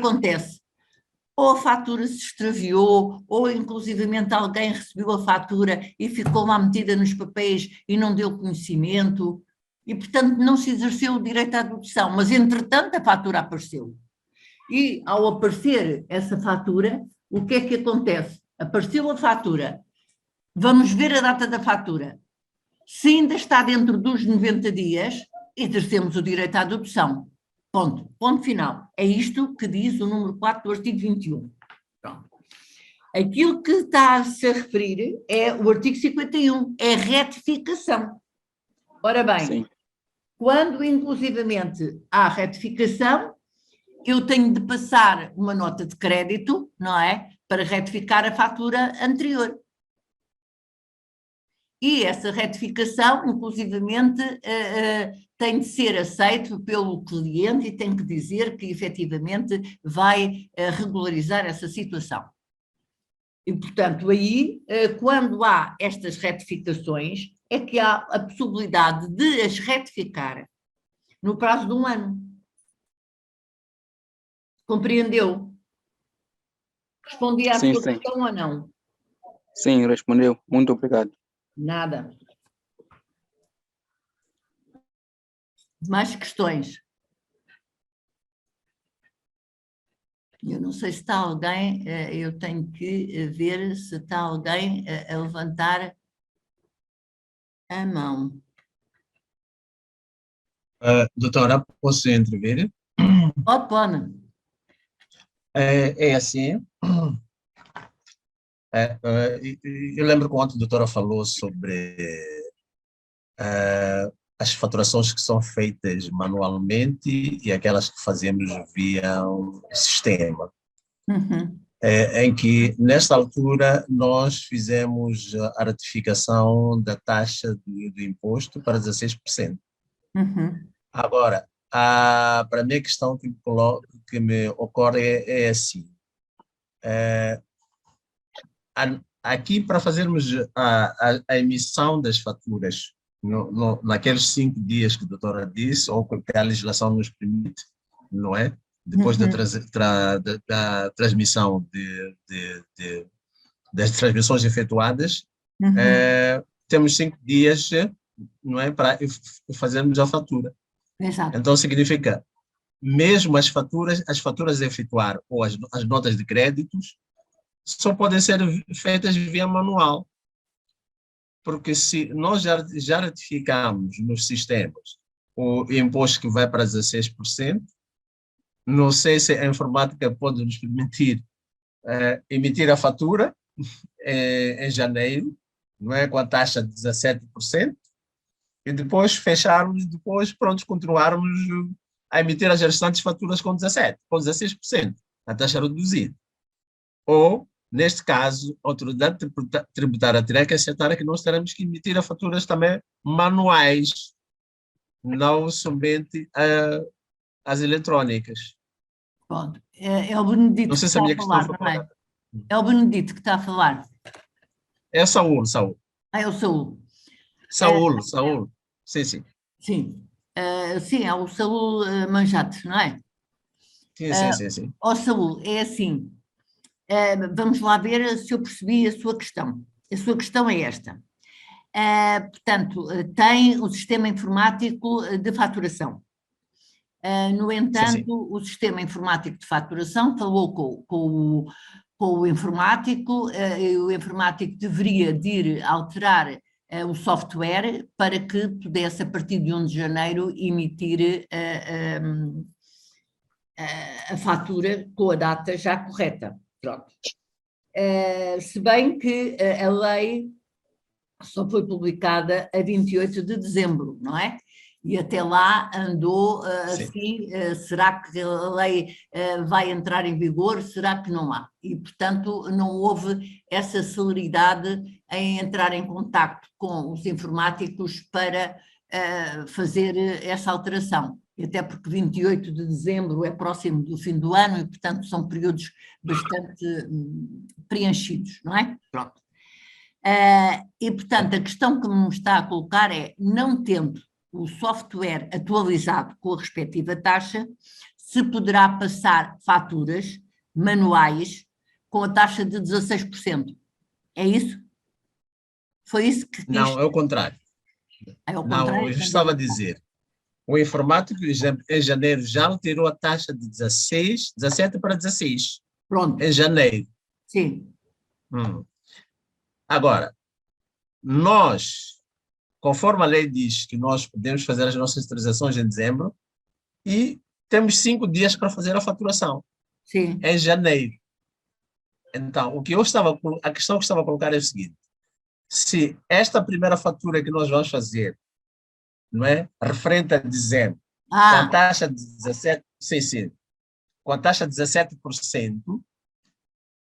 acontece? Ou a fatura se extraviou, ou inclusivamente alguém recebeu a fatura e ficou lá metida nos papéis e não deu conhecimento, e portanto não se exerceu o direito à dedução, mas entretanto a fatura apareceu. E ao aparecer essa fatura, o que é que acontece? Apareceu a fatura, vamos ver a data da fatura. Se ainda está dentro dos 90 dias, exercemos o direito à dedução. Ponto. Ponto final. É isto que diz o número 4 do artigo 21. Pronto. Aquilo que está-se a referir é o artigo 51, é retificação. Ora bem, sim, quando inclusivamente há retificação, eu tenho de passar uma nota de crédito, não é? Para retificar a fatura anterior. E essa retificação, inclusivamente, tem de ser aceito pelo cliente e tem que dizer que efetivamente vai regularizar essa situação. E, portanto, aí, quando há estas retificações, é que há a possibilidade de as retificar no prazo de 1 ano. Compreendeu? Respondi à sua questão ou não? Sim, respondeu. Muito obrigado. Nada. Mais questões? Eu não sei se está alguém, eu tenho que ver se está alguém a levantar a mão. Doutora, posso intervir? Pode. É assim, eu lembro que ontem a doutora falou sobre as faturações que são feitas manualmente e aquelas que fazemos via o sistema. Uhum. Em que, nesta altura, nós fizemos a ratificação da taxa do imposto para 16%. Uhum. Agora, para mim a questão que me ocorre é assim. Aqui, para fazermos a emissão das faturas naqueles 5 dias que a doutora disse, ou que a legislação nos permite, não é? Depois da transmissão das transmissões efetuadas, temos 5 dias, não é, para fazermos a fatura. Exato. Então significa, mesmo as faturas a efetuar ou as notas de créditos só podem ser feitas via manual, porque se nós já ratificamos nos sistemas o imposto que vai para 16%, não sei se a informática pode nos permitir emitir a fatura em janeiro, não é, com a taxa de 17%, e depois fecharmos, pronto, continuarmos a emitir as restantes faturas com 16%, a taxa reduzida. Ou, neste caso, a autoridade tributária terá que aceitar que nós teremos que emitir as faturas também manuais, não somente as eletrônicas. Pronto. É o Benedito não sei que se a está minha a falar, questão não é? É o Benedito que está a falar. É Saúl. É o Saúl. Saúl. Sim. Sim. Sim, é o Saúl Manjate, não é? Sim. Ó Saúl, é assim, vamos lá ver se eu percebi a sua questão. A sua questão é esta. Portanto, tem o sistema informático de faturação. No entanto, Sim. o sistema informático de faturação falou com o informático, e o informático deveria de ir alterar o software para que pudesse, a partir de 1 de janeiro, emitir a fatura com a data já correta. Pronto. Se bem que a lei só foi publicada a 28 de dezembro, não é? E até lá andou assim, será que a lei vai entrar em vigor, será que não há? E, portanto, não houve essa celeridade em entrar em contacto com os informáticos para fazer essa alteração. Até porque 28 de dezembro é próximo do fim do ano e, portanto, são períodos bastante preenchidos, não é? Pronto. E, portanto, a questão que me está a colocar é, não tendo o software atualizado com a respectiva taxa, se poderá passar faturas manuais com a taxa de 16%. É isso? Foi isso que quis? Não, é o contrário. É o Não, contrário? eu estava a dizer, o informático em janeiro já retirou a taxa de 17 para 16, Pronto, em janeiro. sim. Agora, nós, conforme a lei diz que nós podemos fazer as nossas transações em dezembro e temos 5 dias para fazer a faturação, Sim. em janeiro. Então, a questão que eu estava a colocar é o seguinte: se esta primeira fatura que nós vamos fazer, não é, referente a dezembro, com a taxa de 17, sim, com a taxa de 17%,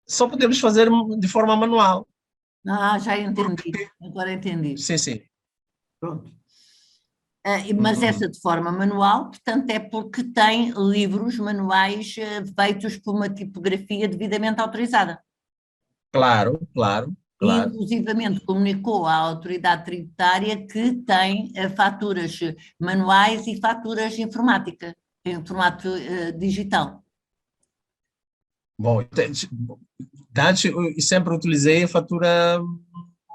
só podemos fazer de forma manual. Já entendi. Agora entendi. Sim. Pronto. Mas essa de forma manual, portanto, é porque tem livros manuais feitos por uma tipografia devidamente autorizada. Claro. E, inclusivamente, comunicou à autoridade tributária que tem faturas manuais e faturas informática, em formato digital. Bom, antes eu sempre utilizei a fatura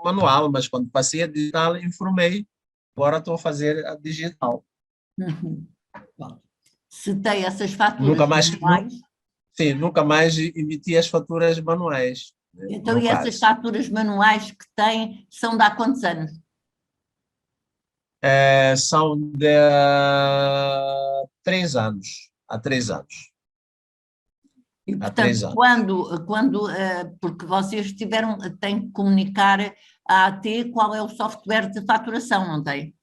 manual, mas quando passei a digital, informei. Agora estou a fazer a digital. Bom, se tem essas faturas Nunca mais, manuais... nunca mais emiti as faturas manuais. Então, e essas faturas manuais que tem são de há quantos anos? São de 3 anos. Há 3 anos. E, Há portanto, 3 anos. porque vocês têm que comunicar à AT qual é o software de faturação, não tem?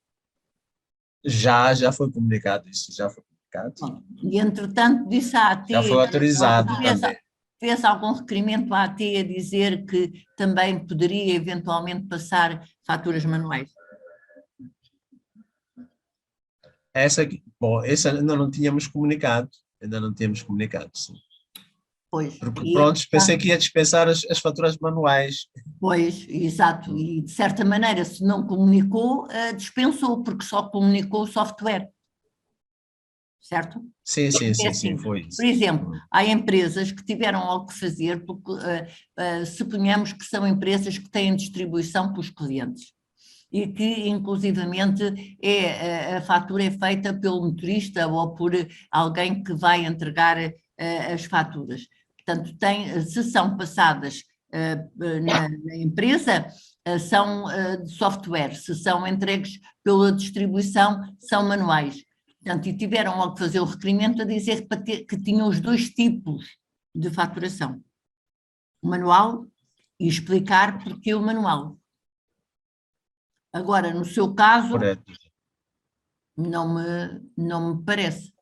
Já foi comunicado isso, já foi comunicado. Bom, e, entretanto, disse à AT... Já foi autorizado também. Fez algum requerimento à AT a dizer que também poderia eventualmente passar faturas manuais? Essa ainda não tínhamos comunicado. Sim. Pois. Porque, pronto, pensei que ia dispensar as faturas manuais. Pois, exato. E, de certa maneira, se não comunicou, dispensou, porque só comunicou o software. Certo? Sim, Assim, foi isso. Por exemplo, há empresas que tiveram algo que fazer, porque suponhamos que são empresas que têm distribuição para os clientes e que, inclusivamente, a fatura é feita pelo motorista ou por alguém que vai entregar as faturas. Portanto, se são passadas na empresa, são de software, se são entregues pela distribuição, são manuais. Portanto, e tiveram logo que fazer o requerimento a dizer que tinham os 2 tipos de faturação. O manual e explicar porque o manual. Agora, no seu caso, correto, não me parece.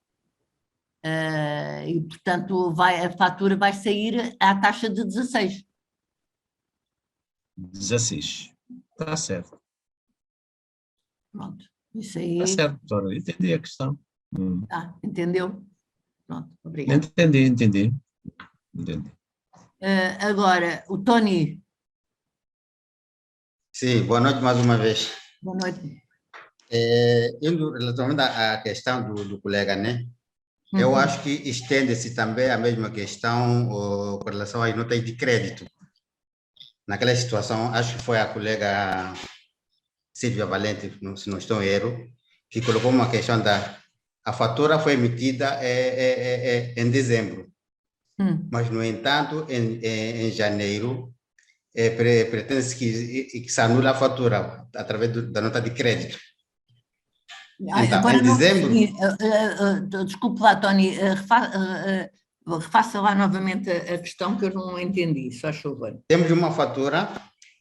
E, portanto, a fatura vai sair à taxa de 16. 16. Está certo. Pronto. Isso aí. Está certo, doutora. Entendi a questão. Entendeu? Pronto, obrigada. Entendi. Agora, o Tony. Sim, boa noite mais uma vez. Boa noite. Indo relativamente à questão do colega, né? Eu acho que estende-se também a mesma questão com relação às notas de crédito. Naquela situação, acho que foi a colega Silvia Valente, se não estou em erro, que colocou uma questão a fatura foi emitida em dezembro, mas, no entanto, em janeiro, pretende-se que se anule a fatura através da nota de crédito. Então, agora em dezembro... Desculpe lá, Tony, refaça lá novamente a questão que eu não entendi, só favor. Temos uma fatura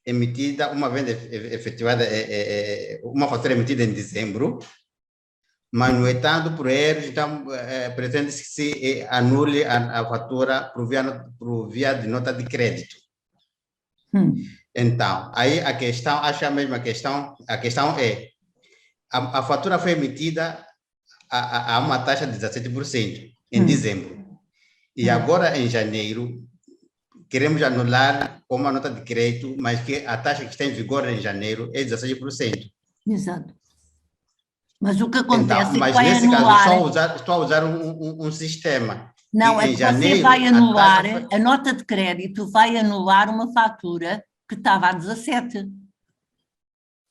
emitida, uma vez efetivada, uma fatura emitida em dezembro, mas, no entanto, por erros, então, pretende-se que se anule a fatura por via de nota de crédito. Então, aí a questão, acho a mesma questão, a questão é, a fatura foi emitida a uma taxa de 17% em dezembro, e agora, em janeiro, queremos anular com uma nota de crédito, mas que a taxa que está em vigor em janeiro é 16%. Exato. Mas o que Então, acontece é que mas vai nesse anular... caso, estou a usar um sistema. Não, E é em que você janeiro, vai a anular, taxa foi... a nota de crédito vai anular uma fatura que estava a 17.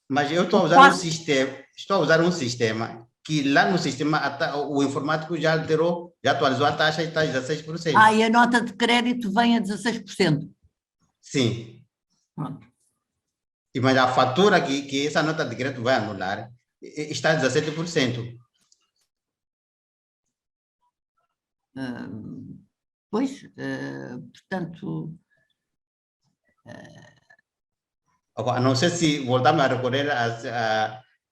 Mas eu estou a usar um sistema que lá no sistema o informático já alterou, já atualizou a taxa e está 16%. Ah, e a nota de crédito vem a 16%. Sim. Pronto. Mas a fatura que essa nota de crédito vai anular está a 17%. Pois, portanto... Agora, não sei se voltamos a recorrer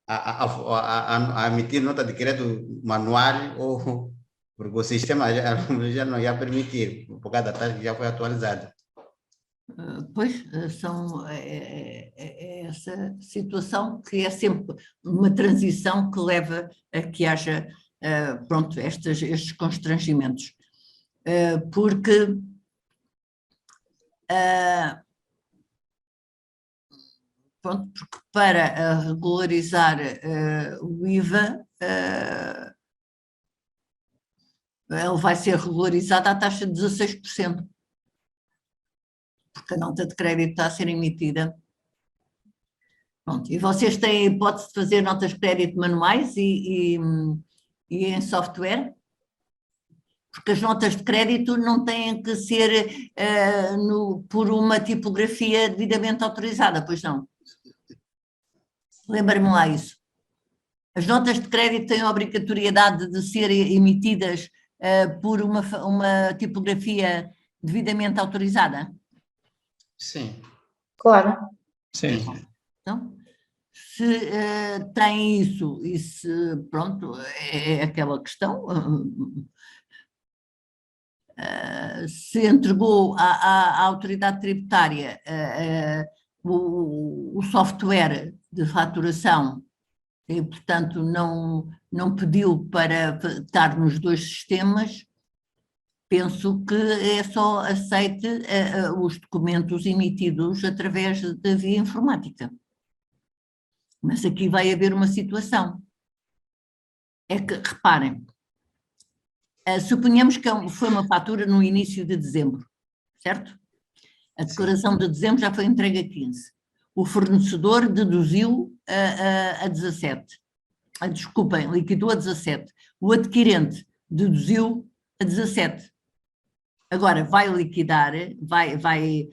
a emitir nota de crédito manual ou porque o sistema já não ia permitir, por causa da taxa que já foi atualizada. Pois, é essa situação que é sempre uma transição que leva a que haja, pronto, estes constrangimentos. Porque pronto, porque para regularizar o IVA, ele vai ser regularizado à taxa de 16%. Porque a nota de crédito está a ser emitida. Pronto, e vocês têm a hipótese de fazer notas de crédito manuais e em software? Porque as notas de crédito não têm que ser por uma tipografia devidamente autorizada, pois não? Lembre-me lá isso. As notas de crédito têm a obrigatoriedade de ser emitidas por uma tipografia devidamente autorizada? Sim. Claro. Sim. Então, se tem isso e se, pronto, é aquela questão, se entregou à autoridade tributária o software de faturação e, portanto, não pediu para estar nos dois sistemas, penso que é só aceite os documentos emitidos através da via informática. Mas aqui vai haver uma situação. É que, reparem, suponhamos que foi uma fatura no início de dezembro, certo? A declaração de dezembro já foi entregue a 15. O fornecedor deduziu a 17. Desculpem, liquidou a 17. O adquirente deduziu a 17. Agora vai liquidar, vai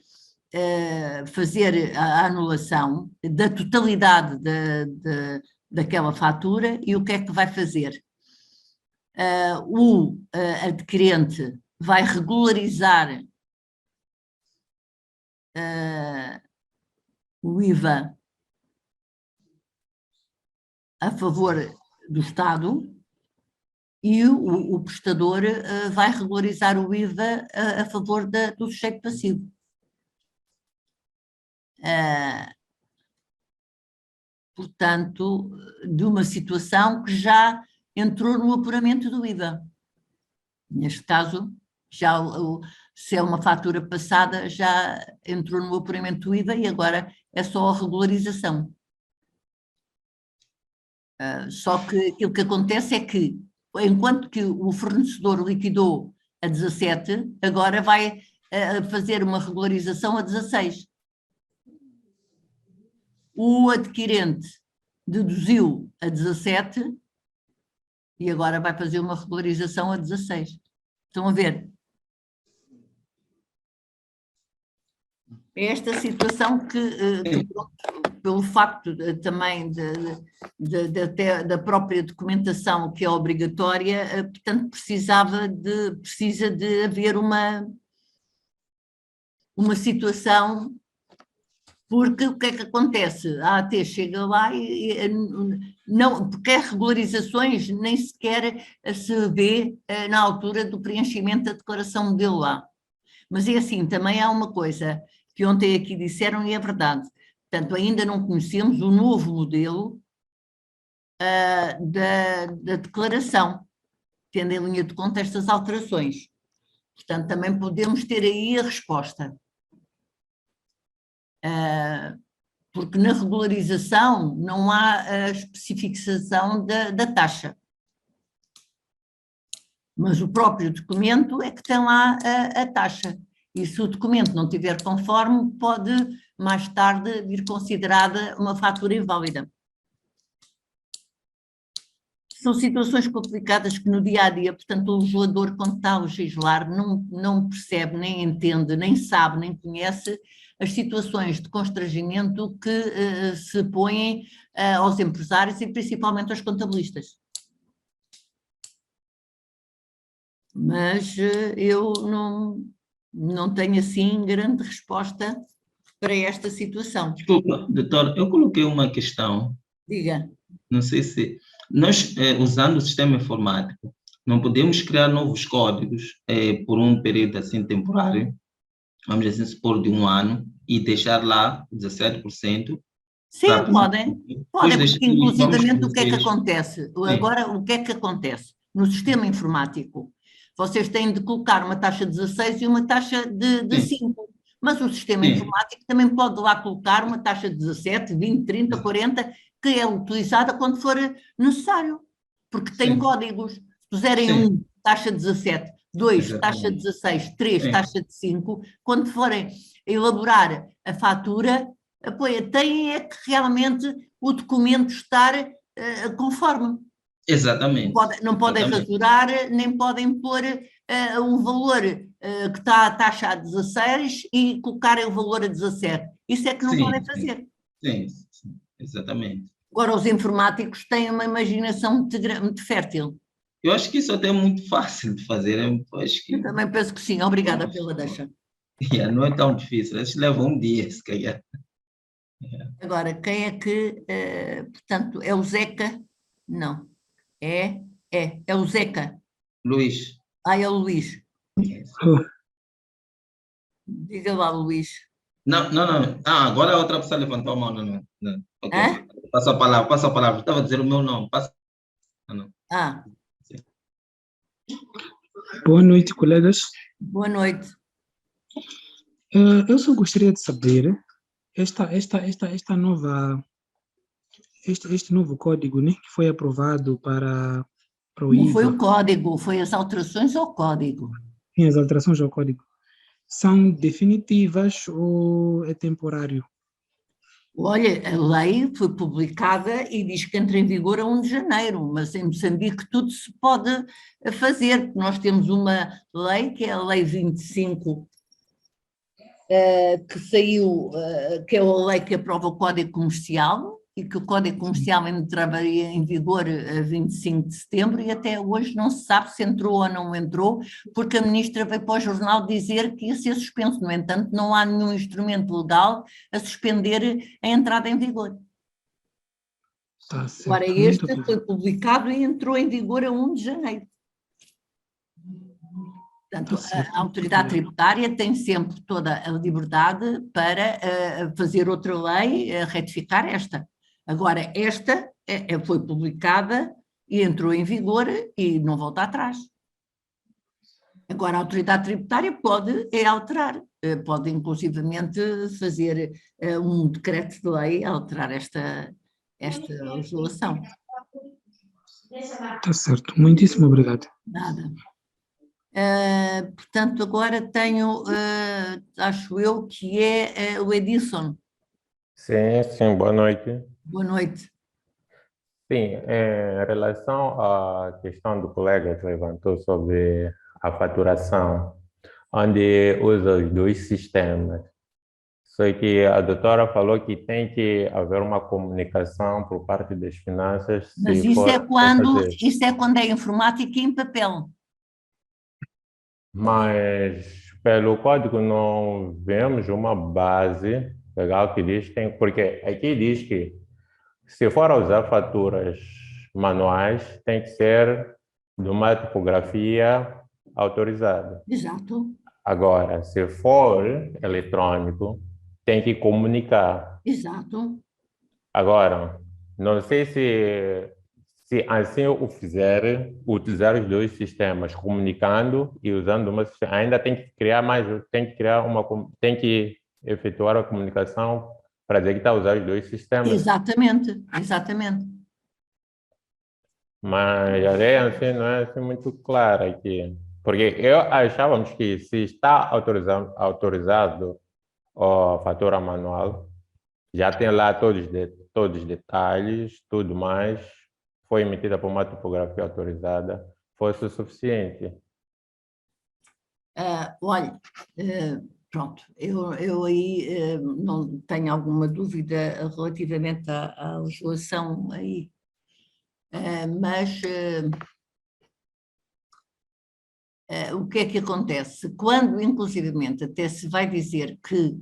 fazer a anulação da totalidade daquela fatura e o que é que vai fazer? O adquirente vai regularizar o IVA a favor do Estado e o prestador vai regularizar o IVA a favor do sujeito passivo. Portanto, de uma situação que já entrou no apuramento do IVA. Neste caso, já se é uma fatura passada, já entrou no apuramento do IVA e agora é só a regularização. Só que aquilo que acontece é que, enquanto que o fornecedor liquidou a 17, agora vai fazer uma regularização a 16. O adquirente deduziu a 17 e agora vai fazer uma regularização a 16. Estão a ver? É esta situação que pelo facto também da própria documentação que é obrigatória, portanto precisa de haver uma situação, porque o que é que acontece? A AT chega lá e não, porque as regularizações nem sequer se vê na altura do preenchimento da declaração modelo lá. Mas é assim, também há uma coisa que ontem aqui disseram e é verdade. Portanto, ainda não conhecemos o novo modelo da declaração, tendo em linha de conta estas alterações. Portanto, também podemos ter aí a resposta. porque na regularização não há a especificação da taxa. Mas o próprio documento é que tem lá a taxa. E se o documento não estiver conforme, pode mais tarde vir considerada uma fatura inválida. São situações complicadas que no dia-a-dia, portanto, o legislador, quando está a legislar, não percebe, nem entende, nem sabe, nem conhece as situações de constrangimento que se põem aos empresários e principalmente aos contabilistas. Mas eu não tenho assim grande resposta para esta situação. Desculpa, doutor, eu coloquei uma questão. Diga. Não sei se nós, usando o sistema informático, não podemos criar novos códigos por um período assim temporário, vamos assim supor de 1 ano, e deixar lá 17%. Sim, podem, porque inclusivamente o que é que acontece? Sim. Agora, o que é que acontece? No sistema informático, vocês têm de colocar uma taxa de 16 e uma taxa de 5. Mas o sistema informático também pode lá colocar uma taxa de 17, 20, 30, 40, que é utilizada quando for necessário, porque tem códigos. Se puserem 1, taxa 17, 2, taxa 16, 3, taxa de 5, quando forem elaborar a fatura, têm é que realmente o documento estar conforme. Exatamente. Não podem rasurar, nem podem pôr o valor que está a taxa a 16 e colocarem o valor a 17. Isso é que não podem fazer. Sim, exatamente. Agora, os informáticos têm uma imaginação muito fértil. Eu acho que isso até é muito fácil de fazer. Eu também penso que sim. Obrigada pela deixa. Não é tão difícil. Acho que leva um dia, se calhar. Agora, quem é que... portanto, é o Zeca? Não. É o Zeca. Luís. É o Luís. Diga lá, Luís. Não. Agora a outra pessoa levantou a mão. Não. Okay. Passa a palavra. Estava a dizer o meu nome. Sim. Boa noite, colegas. Boa noite. Eu só gostaria de saber este novo código, né, que foi aprovado para o IVA. Não foi o código, foi as alterações ao código. Sim, as alterações ao código. São definitivas ou é temporário? Olha, a lei foi publicada e diz que entra em vigor a 1 de janeiro, mas em Moçambique tudo se pode fazer, porque nós temos uma lei, que é a Lei 25, que saiu, que é a lei que aprova o Código Comercial, e que o Código Comercial entraria em vigor a 25 de setembro, e até hoje não se sabe se entrou ou não entrou, porque a ministra veio para o jornal dizer que ia ser suspenso. No entanto, não há nenhum instrumento legal a suspender a entrada em vigor. Tá certo. Agora, este foi publicado e entrou em vigor a 1 de janeiro. Portanto, a autoridade tributária tem sempre toda a liberdade para fazer outra lei, retificar esta. Agora, esta foi publicada e entrou em vigor e não volta atrás. Agora, a autoridade tributária pode alterar, pode inclusivamente fazer um decreto de lei a alterar esta legislação. Está certo, muitíssimo obrigado. Nada. Portanto, agora tenho, acho eu, que é o Edison. Sim, boa noite. Boa noite. Sim, em relação à questão do colega que levantou sobre a faturação, onde usa os 2 sistemas, só que a doutora falou que tem que haver uma comunicação por parte das finanças. Mas isso é quando é informática e em papel. Mas pelo código não vemos uma base legal que diz que porque aqui diz que se for a usar faturas manuais, tem que ser de uma tipografia autorizada. Exato. Agora, se for eletrônico, tem que comunicar. Exato. Agora, não sei se assim o fizer, utilizar os 2 sistemas, comunicando e usando uma, ainda tem que criar tem que efetuar a comunicação para dizer que está a usar os dois sistemas. Exatamente, exatamente. Mas a lei assim não é assim muito clara aqui. Porque eu achávamos que se está autorizado a fatura manual, já tem lá todos os detalhes, tudo mais, foi emitida por uma topografia autorizada, fosse o suficiente. Olha, pronto, eu aí não tenho alguma dúvida relativamente à legislação aí, mas o que é que acontece? Quando, inclusivamente, até se vai dizer que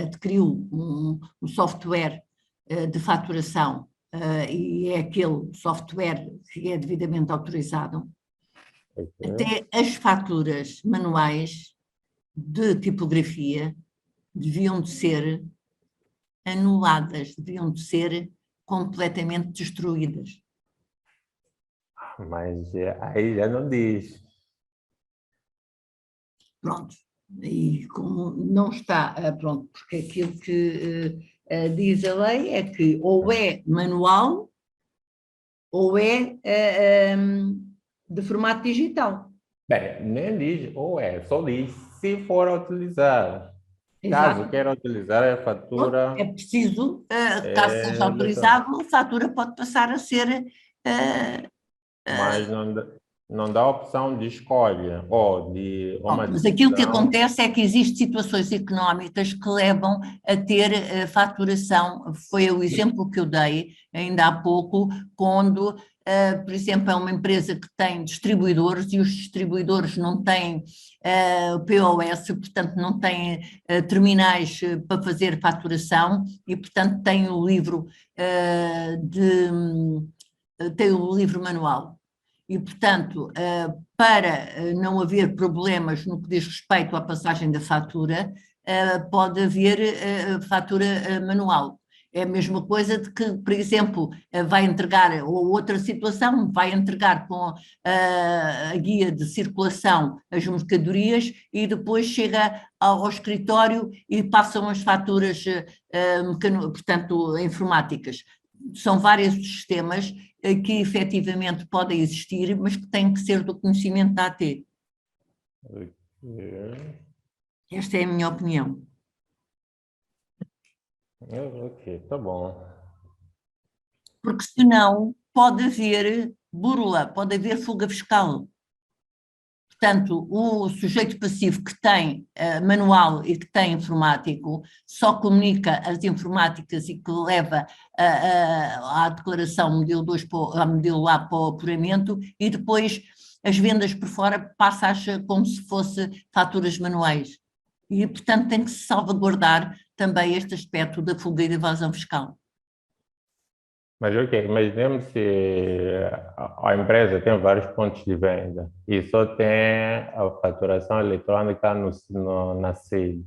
adquiriu um software de faturação e é aquele software que é devidamente autorizado, até as faturas manuais de tipografia deviam de ser anuladas, deviam de ser completamente destruídas. Mas aí já não diz. Pronto, e como não está, pronto, porque aquilo que diz a lei é que ou é manual ou é de formato digital. Bem, nem diz ou só diz se for utilizar. Caso Exato. queira utilizar a fatura... É preciso, caso seja autorizado, a fatura pode passar a ser... Mas não dá opção de escolha ou de uma mas aquilo que decisão. acontece é que existem situações económicas que levam a ter faturação. Foi o exemplo que eu dei ainda há pouco, quando, por exemplo, é uma empresa que tem distribuidores e os distribuidores não têm POS, portanto não têm terminais para fazer faturação e, portanto, tem o livro tem o livro manual. E, portanto, para não haver problemas no que diz respeito à passagem da fatura, pode haver fatura manual. É a mesma coisa de que, por exemplo, vai entregar, ou outra situação, vai entregar com a guia de circulação as mercadorias e depois chega ao escritório e passam as faturas, portanto, informáticas. São vários sistemas que efetivamente podem existir, mas que têm que ser do conhecimento da AT. Esta é a minha opinião. Ok, tá bom. Porque senão pode haver burla, pode haver fuga fiscal. Portanto, o sujeito passivo que tem manual e que tem informático só comunica as informáticas e que leva à declaração modelo 2 a modelo A para o apuramento e depois as vendas por fora passa como se fosse faturas manuais. E, portanto, tem que se salvaguardar também este aspecto da fuga e da evasão fiscal. Mas ok, imaginemos se a empresa tem vários pontos de venda e só tem a faturação eletrônica na sede.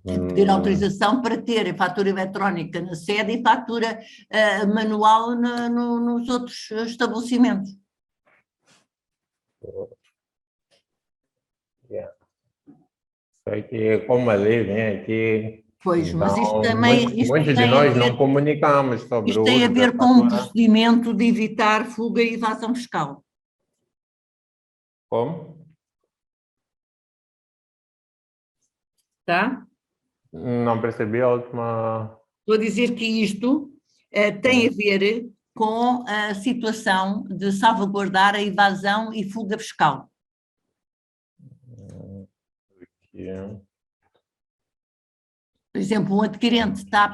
Pedir autorização para ter fatura eletrónica na sede e fatura manual nos outros estabelecimentos. Yeah. Só que como a lei vem aqui... Pois, mas isto Então, também... muitos de nós não comunicamos sobre isto o tem a uso ver da com um fatura. procedimento de evitar fuga e evasão fiscal. Como? Tá? Não percebi a última... Estou a dizer que isto tem a ver com a situação de salvaguardar a evasão e fuga fiscal. Yeah. Por exemplo, um adquirente está